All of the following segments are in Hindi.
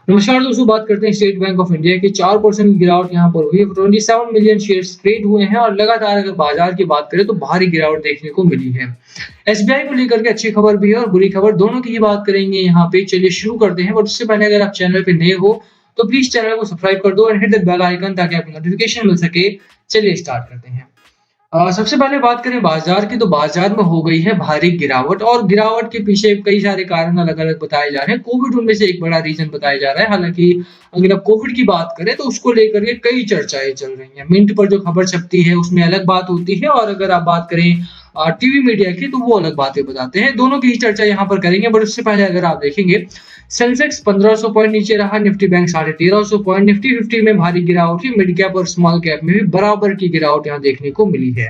नमस्कार दोस्तों, बात करते हैं स्टेट बैंक ऑफ इंडिया की 4% की गिरावट यहाँ पर हुई है। 27 मिलियन शेयर्स ट्रेड हुए हैं और लगातार अगर बाजार की बात करें तो भारी गिरावट देखने को मिली है। एसबीआई को लेकर के अच्छी खबर भी है और बुरी खबर, दोनों की ही बात करेंगे यहाँ पे। चलिए शुरू करते हैं, बट उससे पहले अगर आप चैनल पे नए हो तो प्लीज चैनल को सब्सक्राइब कर दो and hit the bell icon ताकि आपको नोटिफिकेशन मिल सके। चलिए स्टार्ट करते हैं। सबसे पहले बात करें बाजार की, तो बाजार में हो गई है भारी गिरावट और गिरावट के पीछे कई सारे कारण अलग-अलग बताए जा रहे हैं। कोविड उनमें से एक बड़ा रीजन बताया जा रहा है। हालाँकि अगर आप कोविड की बात करें तो उसको लेकर के कई चर्चाएँ चल रही हैं। मिंट पर जो खबर छपती है उसमें अलग बात होती है और अगर आप बात करें टीवी मीडिया की तो वो अलग बातें बताते हैं। दोनों की ही चर्चा यहाँ पर करेंगे, बट उससे पहले अगर आप देखेंगे सेंसेक्स 1500 पॉइंट नीचे रहा, निफ्टी बैंक 1350 पॉइंट, निफ्टी 50 में भारी गिरावट हुई, मिड कैप और स्मॉल कैप में भी बराबर की गिरावट यहाँ देखने को मिली है।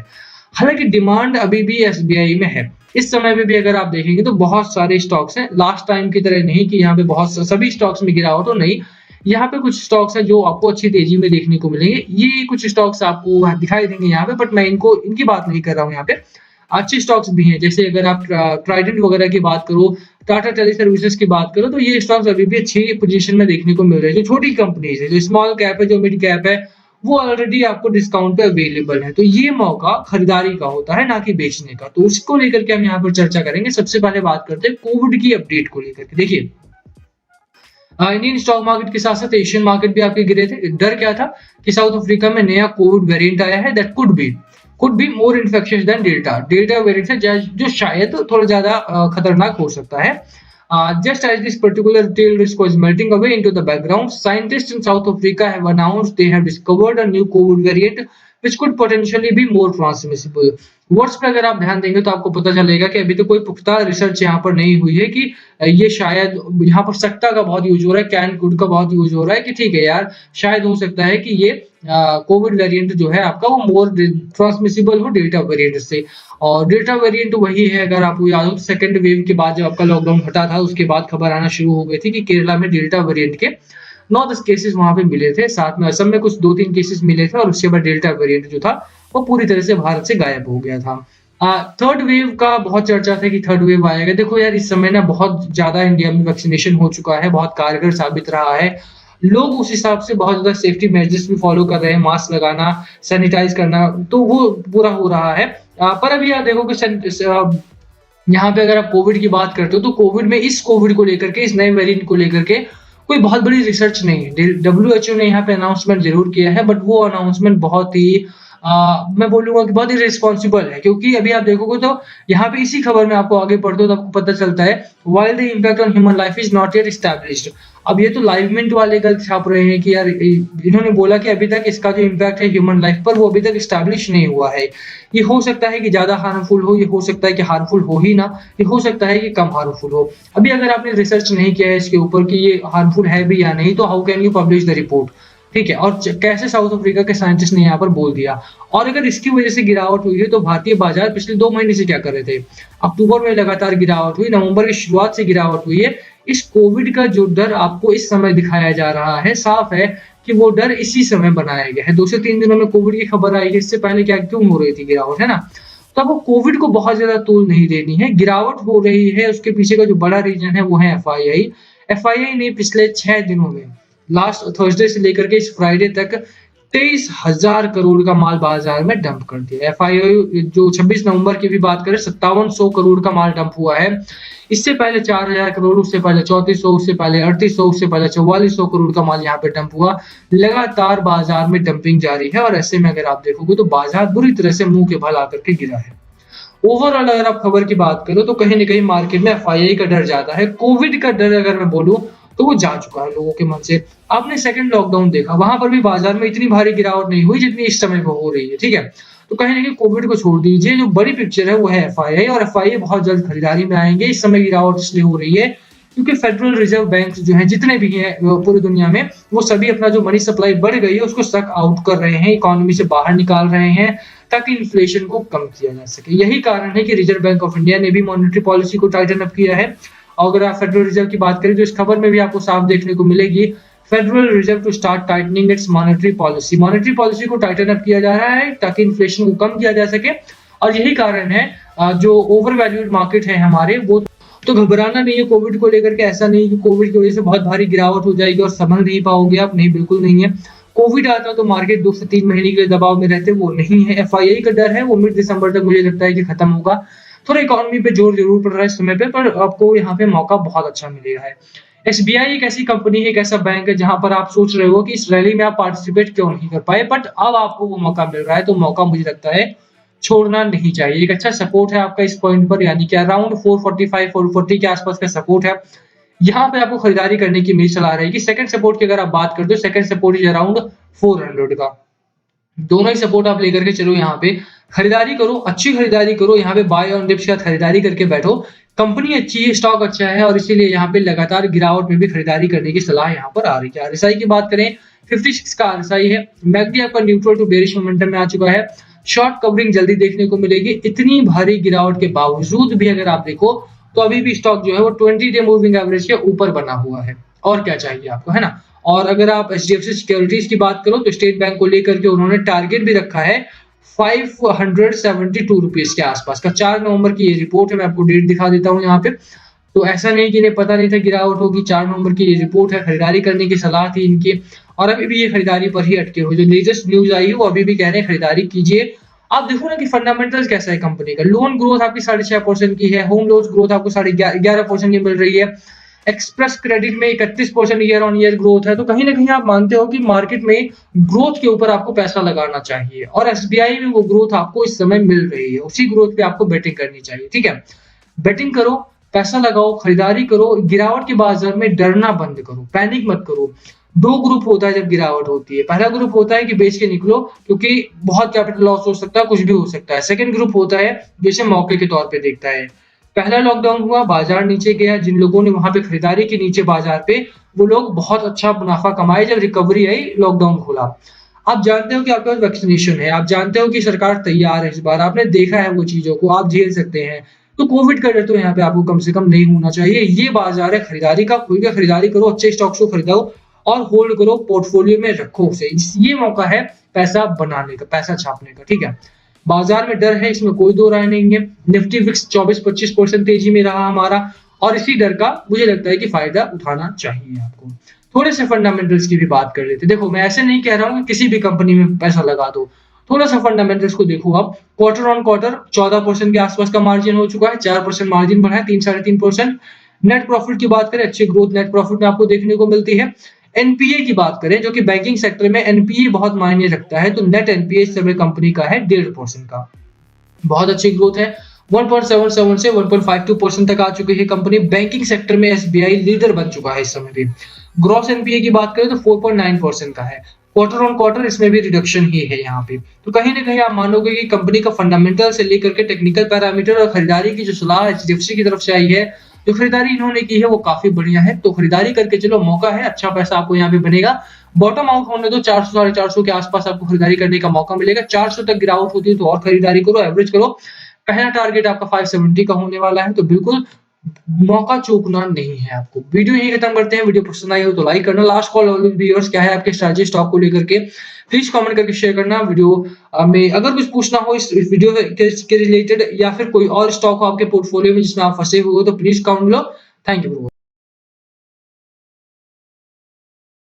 हालांकि डिमांड अभी भी एसबीआई में है। इस समय में भी अगर आप देखेंगे तो बहुत सारे स्टॉक्स हैं, लास्ट टाइम की तरह नहीं कि यहाँ पे सभी स्टॉक्स में गिरावट हो, नहीं। यहाँ पे कुछ स्टॉक्स हैं जो आपको अच्छी तेजी में देखने को मिलेंगे। ये कुछ स्टॉक्स आपको दिखाई देंगे यहाँ पे, बट मैं इनकी बात नहीं कर रहा हूँ। यहाँ पे अच्छे स्टॉक्स भी हैं, जैसे अगर आप ट्राइडेंट वगैरह की बात करो, टाटा टेली सर्विसेज की बात करो, तो ये स्टॉक्स अभी भी अच्छी पोजीशन में देखने को मिल रहे हैं। जो छोटी कंपनीज है, जो स्मॉल कैप है, जो मिड कैप है, वो ऑलरेडी आपको डिस्काउंट पे अवेलेबल है। तो ये मौका खरीदारी का होता है, ना कि बेचने का। तो उसको लेकर के हम यहाँ पर चर्चा करेंगे। सबसे पहले बात करते हैं कोविड की अपडेट को लेकर के। देखिए, इंडियन स्टॉक मार्केट के साथ साथ एशियन मार्केट भी आपके गिरे थे। डर क्या था कि साउथ अफ्रीका में नया कोविड वेरिएंट आया है, that could be more infectious than delta. Delta variant है जो शायद थोड़ा ज्यादा खतरनाक हो सकता है। Just as this particular tail risk was melting away into the background, scientists in South Africa have announced they have discovered a new COVID variant which could potentially be more transmissible. Words पे अगर आप ध्यान देंगे तो आपको पता चलेगा कि अभी तो कोई पुख्ता रिसर्च यहाँ पर नहीं हुई है कि ये शायद, यहाँ पर सकता का बहुत यूज हो रहा है, कैन कुड का बहुत यूज हो रहा है कि ठीक है यार, शायद हो सकता है कि ये कोविड वेरिएंट जो है आपका वो मोर ट्रांसमिसिबल हो डेल्टा वेरिएंट से। और डेल्टा वेरिएंट वही है, अगर आपको याद हो, सेकंड वेव के बाद जब आपका लॉकडाउन हटा था उसके बाद खबर आना शुरू हो गई थी कि केरला में डेल्टा वेरिएंट के 9-10 केसेस वहां पे मिले थे, साथ में असम में कुछ 2-3 केसेस मिले थे और उसके बाद डेल्टा वेरिएंट जो था वो पूरी तरह से भारत से गायब हो गया था। थर्ड वेव का बहुत चर्चा था कि थर्ड वेव आएगा। देखो यार, इस समय ना बहुत ज्यादा इंडिया में वैक्सीनेशन हो चुका है, बहुत कारगर साबित रहा है। लोग उस हिसाब से बहुत ज्यादा सेफ्टी मेजर्स भी फॉलो कर रहे हैं, मास्क लगाना, सैनिटाइज करना, तो वो पूरा हो रहा है। पर अभी आप देखो कि यहाँ पे अगर आप कोविड की बात करते हो तो कोविड में, इस कोविड को लेकर के, इस नए वेरिएंट को लेकर के कोई बहुत बड़ी रिसर्च नहीं है। डब्ल्यूएचओ ने यहाँ पे अनाउंसमेंट जरूर किया है, बट वो अनाउंसमेंट बहुत ही मैं बोलूंगा कि बहुत ही रिस्पॉन्सिबल है। क्योंकि अभी आप देखोगे तो यहाँ पे इसी खबर में आपको आगे पढ़ते हो तो आपको पता चलता है, while the impact on human life is not yet established. अब ये तो लाइव मिंट वाले गलत छाप रहे हैं कि यार, इन्होंने बोला कि अभी तक इसका जो इम्पैक्ट है ह्यूमन लाइफ पर वो अभी तक एस्टैब्लिश नहीं हुआ है। ये हो सकता है कि ज्यादा हार्मफुल हो, ये हो सकता है कि हार्मफुल हो ही ना, ये हो सकता है कि कम हार्मफुल हो। अभी अगर आपने रिसर्च नहीं किया है इसके ऊपर कि ये हार्मफुल है भी या नहीं, तो how can you publish the report, ठीक है। और कैसे साउथ अफ्रीका के साइंटिस्ट ने यहाँ पर बोल दिया। और अगर इसकी वजह से गिरावट हुई है तो भारतीय बाजार पिछले 2 महीने से क्या कर रहे थे? अक्टूबर में लगातार गिरावट हुई, नवंबर की शुरुआत से गिरावट हुई है। इस कोविड का जो डर आपको इस समय दिखाया जा रहा है, साफ है कि वो डर इसी समय बनाया गया है। 2 से 3 दिनों में कोविड की खबर आई है, इससे पहले क्या क्यों हो रही थी गिरावट, है ना? तो आपको कोविड को बहुत ज्यादा तूल नहीं देनी है। गिरावट हो रही है, उसके पीछे का जो बड़ा रीजन है वो है एफआईआई। एफआईआई ने पिछले 6 दिनों में, लास्ट थर्सडे से लेकर के इस फ्राइडे तक 23,000 करोड़ का माल बाजार में डंप कर दिया। एफआईआई जो 26 नवंबर की भी बात करें, 5700 करोड़ का माल डंप हुआ है। इससे पहले 4000 करोड़, उससे पहले 3400, उससे पहले 3800, उससे पहले 4400 करोड़ का माल यहाँ पे डंप हुआ। लगातार बाजार में डंपिंग जारी है और ऐसे में अगर आप देखोगे तो बाजार बुरी तरह से मुंह के बल आकर के गिरा है। ओवरऑल अगर आप खबर की बात करो तो कहीं ना कहीं मार्केट में एफआईआई का डर ज्यादा है। कोविड का डर अगर मैं बोलूं तो वो जा चुका है लोगों के मन से। आपने सेकंड लॉकडाउन देखा, वहां पर भी बाजार में इतनी भारी गिरावट नहीं हुई जितनी इस समय पर हो रही है, ठीक है। तो कहीं ना कहीं कोविड को छोड़ दीजिए, जो बड़ी पिक्चर है वो है एफआईआई, और एफआईआई बहुत जल्द खरीदारी में आएंगे। इस समय गिरावट इसलिए हो रही है क्योंकि फेडरल रिजर्व बैंक जो है, जितने भी हैं पूरी दुनिया में, वो सभी अपना जो मनी सप्लाई बढ़ गई है उसको सक आउट कर रहे हैं, इकोनॉमी से बाहर निकाल रहे हैं ताकि इन्फ्लेशन को कम किया जा सके। यही कारण है कि रिजर्व बैंक ऑफ इंडिया ने भी मॉनेटरी पॉलिसी को टाइटन अप किया है। और अगर आप फेडरल रिजर्व की बात करें तो इस खबर में भी आपको साफ देखने को मिलेगी, Federal Reserve to start tightening its monetary policy. Monetary policy को टाइटन अप किया जा रहा है ताकि इन्फ्लेशन को कम किया जा सके। और यही कारण है जो ओवर वैल्यूड मार्केट है हमारे, वो तो घबराना नहीं है कोविड को लेकर के, ऐसा नहीं कि कोविड की वजह से बहुत भारी गिरावट हो जाएगी और संभल नहीं पाओगे आप, नहीं बिल्कुल नहीं है। कोविड आता तो मार्केट 2 से 3 महीने के लिए दबाव में रहते, वो नहीं है। एफआईआई का डर है, वो मिड दिसंबर तक मुझे लगता है कि खत्म होगा। थोड़ा इकोनॉमी पे जोर जरूर पड़ रहा है इस समय पे, पर आपको यहाँ पे मौका बहुत अच्छा मिलेगा है। एसबीआई एक ऐसी कंपनी है, एक ऐसा बैंक है जहां पर आप सोच रहे हो कि इस रैली में आप पार्टिसिपेट क्यों नहीं कर पाए, बट अब आपको वो मौका मिल रहा है, तो मौका मुझे लगता है छोड़ना नहीं चाहिए। एक अच्छा सपोर्ट है आपका इस पॉइंट पर, यानी कि अराउंड 445 440 के आसपास का सपोर्ट है। यहाँ पे आपको खरीदारी करने की मेरी सलाह रहेगी। सेकंड सपोर्ट की अगर आप बात करते हो, सेकंड सपोर्ट इज अराउंड 400 का। दोनों ही सपोर्ट आप लेकर के चलो, यहाँ पे खरीदारी करो, अच्छी खरीदारी करो, यहाँ पे बाय ऑन डिप्स के साथ खरीदारी करके बैठो। कंपनी अच्छी है, स्टॉक अच्छा है और इसीलिए यहाँ पे लगातार गिरावट में भी खरीदारी करने की सलाह यहाँ पर आ रही है। आरएसआई की बात करें, 56 का आरएसआई है। मैकडी आपका न्यूट्रल टू बेरिश मोमेंटम में आ चुका है। शॉर्ट कवरिंग जल्दी देखने को मिलेगी। इतनी भारी गिरावट के बावजूद भी अगर आप देखो तो अभी भी स्टॉक जो है वो 20 डे मूविंग एवरेज के ऊपर बना हुआ है। और क्या चाहिए आपको, है ना। और अगर आप एचडीएफसी सिक्योरिटीज की बात करो तो स्टेट बैंक को लेकर के उन्होंने टारगेट भी रखा है 572 रुपीज के आसपास का। 4 नवंबर की ये रिपोर्ट है, मैं आपको डेट दिखा देता हूँ यहाँ पे। तो ऐसा नहीं कि इन्हें पता नहीं था गिरावट होगी। 4 नवंबर की ये रिपोर्ट है, खरीदारी करने की सलाह थी इनकी और अभी भी ये खरीदारी पर ही अटके हुए। जो लेटेस्ट न्यूज आई है वो अभी भी कह रहे हैं खरीदारी कीजिए। आप देखो ना कि फंडामेंटल्स कैसा है कंपनी का। लोन ग्रोथ आपकी 6.5% की है, होम लोन ग्रोथ आपको 11.5% की मिल रही है, एक्सप्रेस क्रेडिट में 31% ईयर ऑन ईयर ग्रोथ है। तो कहीं ना कहीं आप मानते हो कि मार्केट में ग्रोथ के ऊपर आपको पैसा लगाना चाहिए और एसबीआई में वो ग्रोथ आपको इस समय मिल रही है, उसी ग्रोथ पे आपको बेटिंग करनी चाहिए। ठीक है, बेटिंग करो, पैसा लगाओ, खरीदारी करो। गिरावट के बाजार में डरना बंद करो, पैनिक मत करो। 2 ग्रुप होता है जब गिरावट होती है। पहला ग्रुप होता है कि बेच के निकलो क्योंकि बहुत कैपिटल लॉस हो सकता है, कुछ भी हो सकता है। सेकंड ग्रुप होता है जिसे मौके के तौर पे देखता है। पहला लॉकडाउन हुआ, बाजार नीचे गया, जिन लोगों ने वहां पे खरीदारी की नीचे बाजार पे, वो लोग बहुत अच्छा मुनाफा कमाए। जब रिकवरी आई, लॉकडाउन खोला। आप जानते हो कि आपके पास वैक्सीनेशन है, आप जानते हो कि सरकार तैयार है, इस बार आपने देखा है वो चीजों को, आप झेल सकते हैं। तो कोविड का डर तो यहाँ पे आपको कम से कम नहीं होना चाहिए। ये बाजार है खरीदारी का, खुल के खरीदारी करो, अच्छे स्टॉक्स को खरीदो और होल्ड करो, पोर्टफोलियो में रखो उसे। ये मौका है पैसा बनाने का, पैसा छापने का। ठीक है, बाजार में डर है, इसमें कोई दो राय नहीं है। निफ्टी विक्स 24-25% तेजी में रहा हमारा और इसी डर का मुझे लगता है कि फायदा उठाना चाहिए आपको। थोड़े से फंडामेंटल्स की भी बात कर लेते। देखो, मैं ऐसे नहीं कह रहा हूँ कि किसी भी कंपनी में पैसा लगा दो, थोड़ा सा फंडामेंटल्स को देखो आप। क्वार्टर ऑन क्वार्टर 14% के आसपास का मार्जिन हो चुका है, 4% मार्जिन बढ़ा है, 3-3.5%। नेट प्रॉफिट की बात करें, अच्छी ग्रोथ नेट प्रॉफिट में आपको देखने को मिलती है। एनपीए की बात करें, जो कि बैंकिंग सेक्टर में एनपीए बहुत मायने रखता है, तो नेट एनपीए इस समय कंपनी का है 1.5% का। बहुत अच्छी ग्रोथ है, 1.77 से 1.52% तक आ चुकी है कंपनी। बैंकिंग सेक्टर में एसबीआई लीडर बन चुका है इस समय भी। ग्रॉस एनपीए की बात करें तो 4.9% का है। क्वार्टर ऑन क्वार्टर इसमें भी रिडक्शन ही है यहाँ पे। तो कहीं ना कहीं आप मानोगे कि कंपनी का फंडामेंटल से लेकर के टेक्निकल पैरामीटर और खरीदारी की जो सलाह एचडीएफसी की तरफ से आई है, जो खरीदारी इन्होंने की है, वो काफी बढ़िया है। तो खरीदारी करके चलो, मौका है, अच्छा पैसा आपको यहाँ पे बनेगा। बॉटम आउट होने दो, 400-450 के आसपास आपको खरीदारी करने का मौका मिलेगा। 400 तक गिरावट होती है तो और खरीदारी करो, एवरेज करो। पहला टारगेट आपका 570 का होने वाला है, तो बिल्कुल मौका चूकना नहीं है आपको। वीडियो यही खत्म करते हैं। वीडियो पसंद आई हो तो लाइक करना। लास्ट कॉल ऑल व्यूअर्स, क्या है आपके स्ट्रैटेजी स्टॉक को लेकर के, प्लीज कमेंट करके शेयर करना। वीडियो में अगर कुछ पूछना हो इस वीडियो के रिलेटेड या फिर कोई और स्टॉक हो आपके पोर्टफोलियो में जिसमें आप फंसे हुए हो, तो please comment low. Thank you.